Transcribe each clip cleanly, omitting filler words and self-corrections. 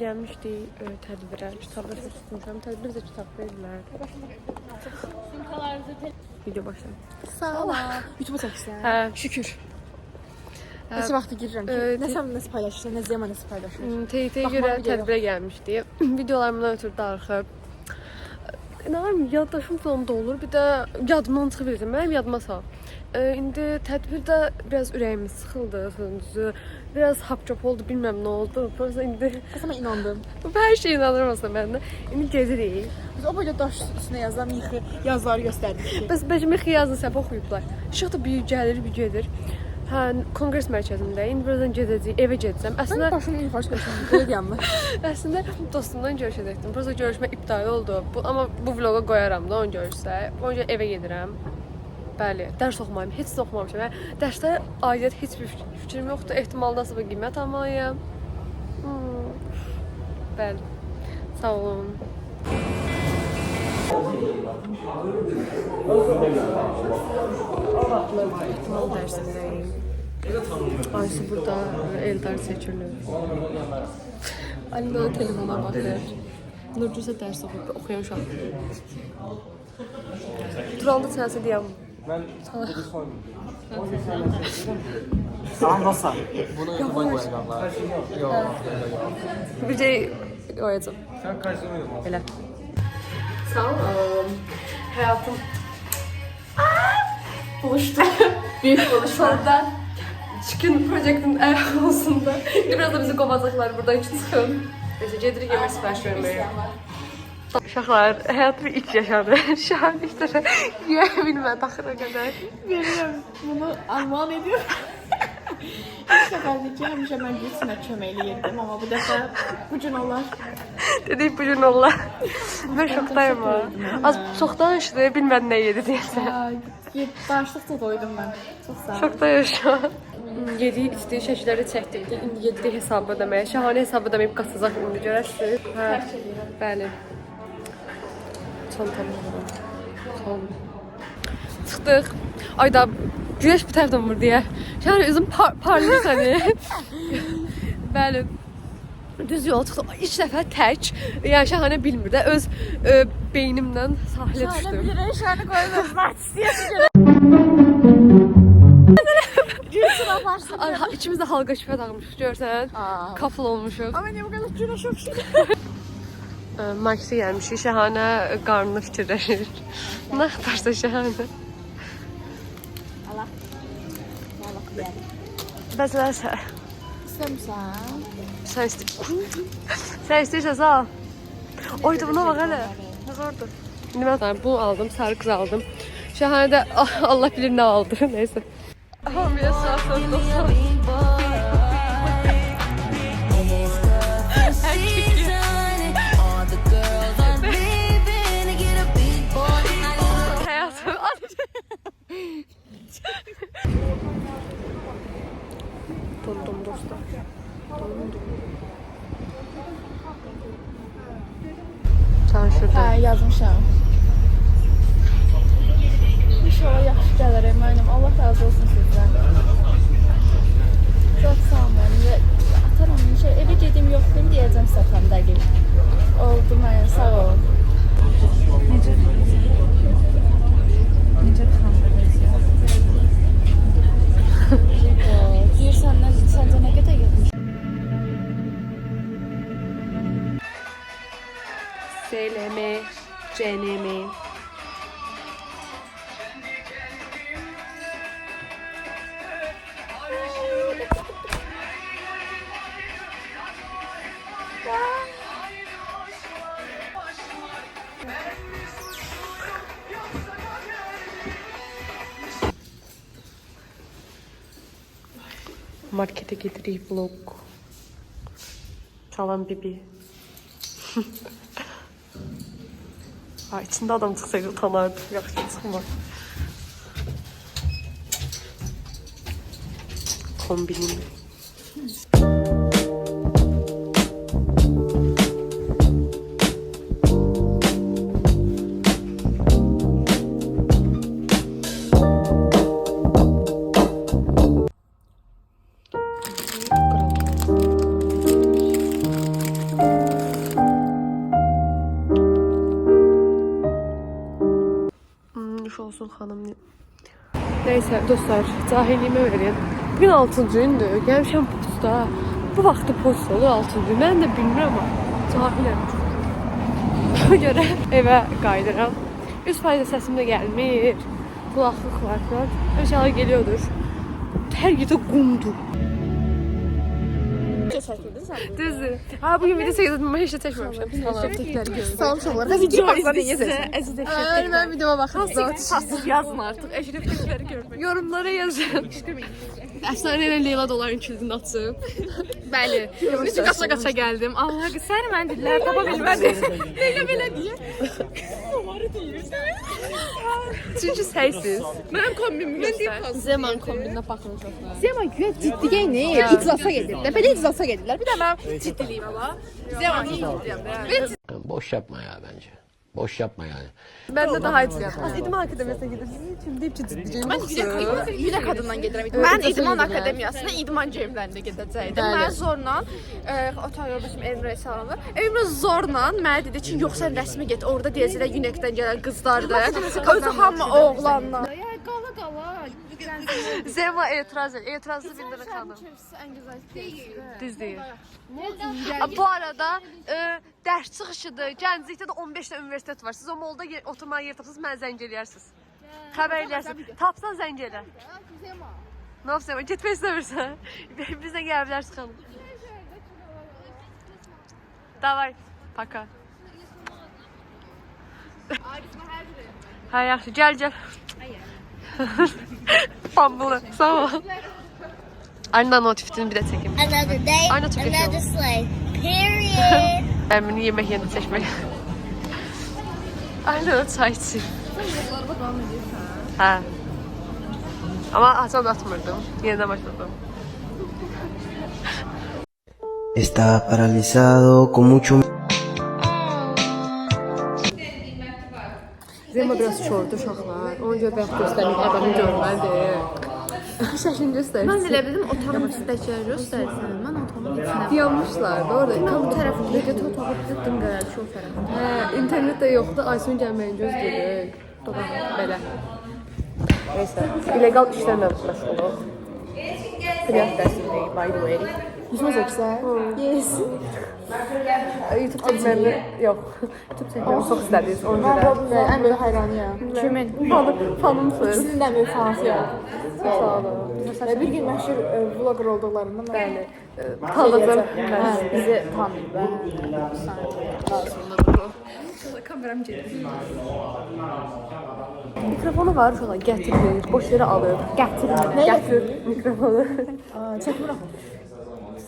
gəlmişdik tədbirə. Kitablar çox tutmuşam. Tədbirdə kitab verirlər. Video başla. Sağ ol. YouTube çəkirsən? Hə, şükür. Neçə vaxtı girirəm ki, nəsə paylaşırsan, nə zaman nəsə paylaşırsan. TT-yə görə tədbirə gəlmişdik. Videolarımdan ötürü darıxıb. İnanırım, yaddaşım sonunda olur. Bir də yadımdan çıxıb bildim. Mənim yadıma sal. İndi tədbirdə biraz ürəyimiz sıxıldı, sözünüzü. Biraz hap-çap oldu, bilməm nə oldu. Prosta indi... Qasama inandım. Hər şey inanırmasa məndə. İndi gedirik. Biz o böyle daş üstünə yazılan mixi yazıları göstərdik. Bəs mixi yazdı, səbə oxuyublar. İşıq da bir gəlir, bir gedir. Hə, kongres mərkəzindəyim. Birazdan gedəcəyik, evə gedəcəm. Əslində daşın yuxarı çıxmışam. Belə deyəmmi? Əslində dostumdan görüşəcəkdim. Prosta görüşmə iptal oldu. Amma bu vloqa qoyaram da onu görürsə. Onca evə gedirəm. Bəli, dərs oxumayım. Heç də oxumamışam. Dərsdə aidiyyət heç bir fikrim yoxdur. Ehtimal nasıl bir qiymət almalıyam. Bəli. Sağ olun. Ehtimal dərsindəyim. Ayşe burada Eldar seçilir. Ali da telefona baxır. Nurcu isə dərs oxuyan uşaq. Turalda sənəsə deyəm. Ben Tamam dostlar. Bunu koyacaklar. Yok. Bir şey koyacağım. Sen karşılamadın mı? Elə. Sağ ol. Hayatım. Buluştu. Büyük buluşlarda. Chicken Project'in olsun da. Biraz da bizi kovacaklar buradan çıksın. Neyse gedirik yemek sipariş vermeye. Uşaqlar, həyatımı ilk yaşadı. Şahidliklərə yeyə bilmədi axıra qədər. Bilirəm, bunu armağan ediyorum. İlk səfərdəki həmişə mən Gülsünə köməkləyirdim, amma bu dəfə bu gün olar. Dedik bu gün olar. Mən şokdayım ha. Az çox danışdı, bilmədi nə yedi deyəsən. Danışdıqca doydum mən. Çox sağ ol. Şokdayım şu an. Yediyi, içdiyi şəkilləri çəkdik. İndi yediyi hesabı ödəməyə. Şahane hesabı ödəməyib qaçacaq indi görərsiniz. Hə, bəli. Çantamı alalım. Sağ olun. Çıxdıq. Ayda güneş bu tərəfdən vur deyə. Yəni üzüm parlayır səni. Bəli. Düz yol çıxdıq. İlk dəfə tək. Yəni Şahane bilmir də. Öz beynimdən sahilə düşdüm. Şahane bilir, Şahane koyamaz. Artistiyəsi görə. Gülsün aparsın. İkimiz də halqa şübhə dağılmışıq görsən. Couple olmuşuq. Ama niye bu kadar güneş yok şimdi? Maxi gəlmişik. Şahane qarnını fikirləşir. Nə yaparsa Şahane. Allah. Allah kıyarım. Bəzələrsə. İstəmirsən? Sən istəyirsən. Sən istəyirsən al. Oydu buna bax hələ. Nə zordur. İndi mən bunu aldım, sarı qız aldım. Şahane də Allah bilir nə aldı. Neysə. Hamıya sağ dostlar. Dondum dostlar. Dondum. Çarşıda. Hə, yazmışam. İnşallah yaxşı gələr emanim. Allah razı olsun sizdən. Çox sağ olun. Ataram, evə gedim yoxlayım deyəcəm səfəm dəqiq. Oldu mən, sağ ol. Necə? Necə xanımlar? Deyirsən, səncə nə qədər yığmış? SLM, CNM. Markete getireyim vlog. Çalan bibi. İçinde adam çıksaydı utanardı. Yaxşı çıxma. Kombinim. Nuş olsun xanım. Neyse dostlar, cahilliyimə verin. Bugün 6-cı gündür. Gəlmişəm posta. Bu vaxtda post olur 6-cı gün. Mən də bilmirəm amma cahiləm. Ona görə evə qayıdıram. 100% səsim də gəlmir. Kulaqlıq var falan. İnşallah geliyordur. Hər yerdə qumdur. Düzdür. Ha bugün video çəkdim ama heç də çəkməmişəm. Salmış olaraq video izləyəcəksiniz. Əziz eşrəflər. Mən videoma baxın. Yazın artıq. Eşrəflikləri görmək. Yorumlara yazın. Əfsanə ilə Leyla doların kilidini açıb. Bəli. Necə qaça-qaça gəldim. Allah sən mən dillər tapa bilmədim. Leyla belə deyir. Onları deyirsiniz. Çünki səysiz. Mənim kombinimi göstər. Zeman kombininə baxın çox. Zeman güya ciddi geyinir, iclasa gedirlər. Belə iclasa gedirlər. Bir də mən ciddiliyim ama. Zeman ciddiyəm. Boş yapma ya bence. Boş yapma yani. Ben de daha ciddi yaptım. İdman Akademisi'ne gidirsiniz. Şimdi deyip ciddiyim. Mən Yülə qadından gedirəm. Mən İdman Akademiyasına İdman Cemləndə gedəcəydim. Mən zorla otel yoldaşım Emre sağlamı. Emre zorla mənə dedi ki, yox sən rəsmi get. Orada deyəcəklər Yunekdən gələn qızlardır. Özü hamı oğlanlar. Zema etiraz et. İtirazlı bildirin hanım. En güzel değil. Düz değil. Bu arada ders çıxışıdır. Gənclikdə də 15 də universitet var. Siz o molda oturmağa yer tapsınız, mənə zəng eləyərsiniz. Xəbər eləyərsiniz. Tapsan zəng elə. Ne yapsam? Gitmək istəmirsən. Bizlə gələ bilərsin xanım. Davay. Paka. Ha yaxşı. Gəl. Pambılı. Sağ ol. Aynen notifini bir de çekeyim. Another day, Aynen çok another yaşıyorum. slave. Period. Ben bunu yemek yerine seçmeli. Aynen çay içeyim. Ha. Ama açan atmırdım. Yeniden başladım. Está paralizado con mucho... Zema biraz şortu uşaqlar. Ona görə bəyət göstərmək adamı görmədi. Şəklini göstərir. Mən elə bildim otağın üstündəkiləri göstərsən. Mən otağın içində. Yanmışlar da orada. Bu tərəfində get otağı tutdum qərar çox tərəfində. Hə, internet də yoxdur. Aysun gəlməyin gözləyir. Dolan belə. Neysə, illegal işlərlə məşğuluq. Privat dərsindəyik, by the way. Yüzümüz güzel. Yes. YouTube çəkməyimi yox. YouTube çəkməyimi çox istədiniz. Ona görə. En böyle hayranıyım. Kimin? Fanımsınız. İkisinin de bir fansıyım. Sağ olun. Bir gün məşhur vlogger olduqlarından Bəli. Tanıdım. bizi tanıyıb. Kameram gedir. Mikrofonu var uşaqlar, gətirir. Boş yerə alır. Gətir mikrofonu. Çəkmirəm.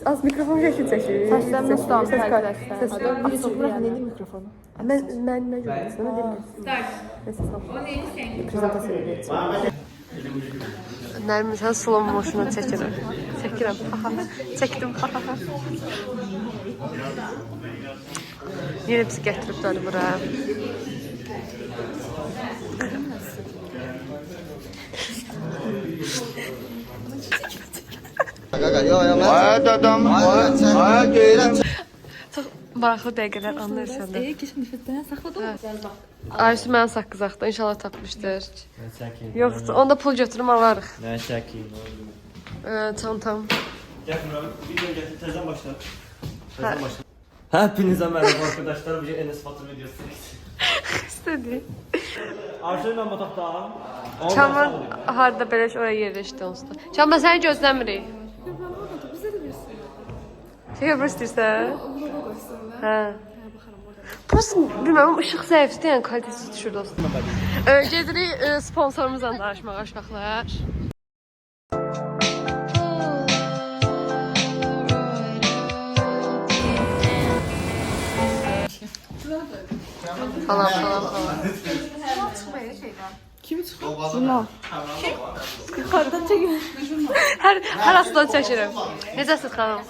Az mikrofon şəkil çəkir. Saçlarını tutam Ses arkadaşlar. Bir çəkmirəm, neydi mikrofonu? Mən görürəm. Sana demirəm. Neyse, sağ ol. Prezentasiya edəcəm. Nərmin, sən slow motion'a çəkirəm. Çəkdim. Yenə bizi gətiriblər bura. Çox maraqlı dəqiqələr anlayırsan da. Aysu mənə saqqız axdı. İnşallah tapmışdır. Yoxsa onda pul götürüm alarıq. Nə çəkeyim? Çantam. Gətir abi, video gətir, təzən başla. Təzən başla. Hepinize merhaba arkadaşlar. Bir Enes Batur videosu. İstədi. Arşın ilə bataqda. Çaman harda belə oraya yerləşdi onsuz da. Çaman səni gözləmirik. Çəkə istəyirsən? Hə. Prosta bilməm, ışıq zəifdir, yəni kalitəsiz düşür dostum. Gedirik sponsorumuzla danışmağa uşaqlar. Falan. Kim çıxır? Jurnal. Yuxarıdan çəkin. Hər aslan çəkirim. Necəsiz xanım?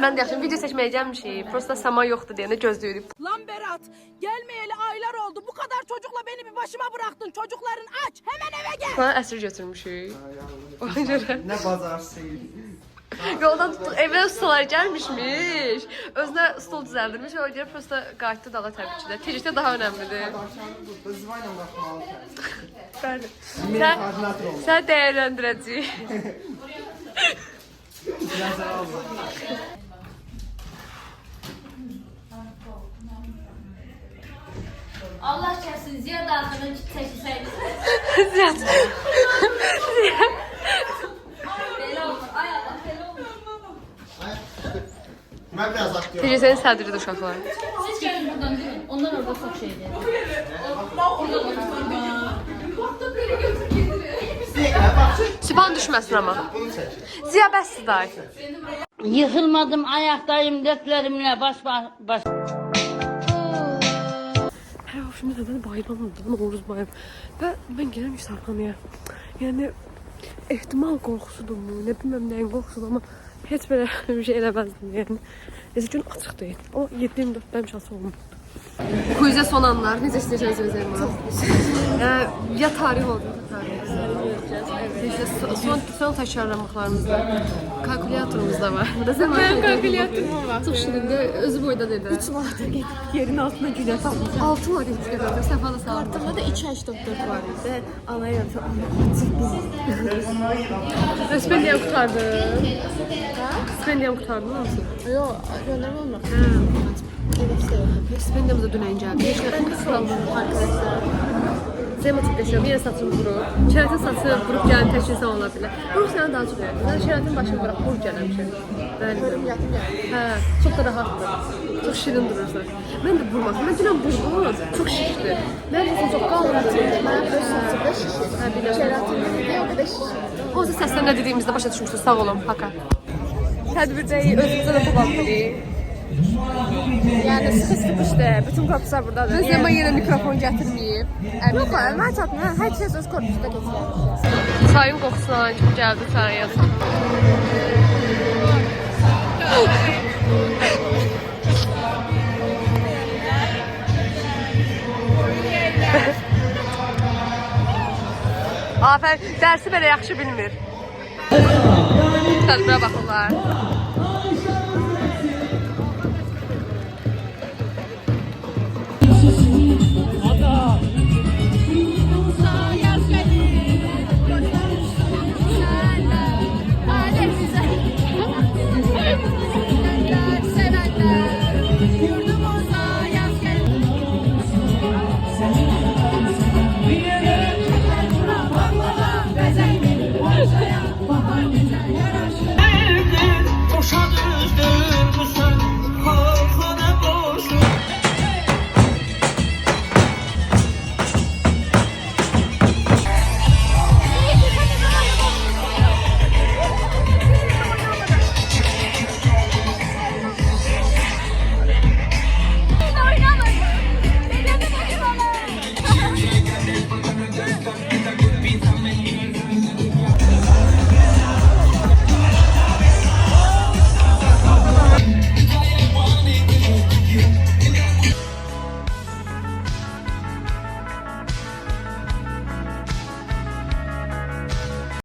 Mən də yaxşıyım. Video çəkməyə gəlmişik. Prosta sama yoxdur deyəndə gözləyirik. Lan Berat, gelmeyeli aylar oldu. Bu kadar çocukla beni bir başıma bıraktın. Çocukların aç. Hemen eve gel. Sana əsir götürmüşük. Ona görə. Nə bazar şey. Yoldan tuttuk, evə ustalar gəlmişmiş. Özünə stol düzəldirmiş. O görə prosta qayıtdı dala təbii ki də. Tecikdə daha önəmlidir. Bəli. Sən dəyərləndirəcəyik. Allah kəsin Ziya da arxadan çəkilsəydi. Ziyad. Belə olur. Ay Allah, belə olur. Ben biraz aklıyorum. Tecik sənin sədridir uşaqlar. Siz gəlin buradan deyin. Onlar orada çox şeydir. Sübhan düşməsin amma. Ziya bəsdir day. Yıxılmadım, ayaqdayım, döklərimlə baş. Hə, şimdi nədən bayramdır, Novruz bayram. Və mən gələm Sarxanaya. Yəni ehtimal qorxusudurmu, nə bilməm nəyin qorxusudur, amma heç belə bir şey eləməzdim yəni. Necə gün açıq deyil. O 7-24-dən şansı olmadı. Quizə son anlar, necə istəyəcəksiniz özəyim? Ya tarix oldu, ya tarix. Son təkrarlamaklarımızda kalkulyatorumuz da var. Mənim kalkulyatorum var. Çox şirində, özü boyda dedi. 3 manata getdik, yerin altına günə tapmış. 6 manata getdik, Səfa da sağ olun. Artımda da 2.84 var idi. Anayım, çox Spendiyam qutardı. Spendiyam qutardı, nasıl? Yox, göndərmə olmur. Spendiyamız da dünən gəldi. Yeşkədən qısqaldım arkadaşlar. Zemotikləşiyorum, yenə saçımı vurur. Şəratin saçı vurup gələn tək insan ola bilər. Vurup sənə daha çox verir. Mən şəratin başını vurup vurup gəlmişim. Hə, çox da rahatdır. Çox şirin durursan. Mən də vurmadım. Mən dünən vurdum. Çox şişdir. Mən də çox qalındır. Mən öz saçımda şişir. Hə, bilirəm. Keratinlə o qədər şişir. O yüzden səslə nə dediyimizdə başa düşmüşsünüz. Sağ olun, haka. Tədbirdəyik, özümüzə də kullanmalıyıq. Yəni sıxı işte, bütün korpuslar buradadır. Biz Zema yenə mikrofon gətirməyib. Yox, mən çatmıram. Hər kəs öz korpusda keçirmiş. Çayın qoxusuna kim gəldi çayın yazın. Afərin, dərsi belə yaxşı bilmir. Tədbirə baxırlar.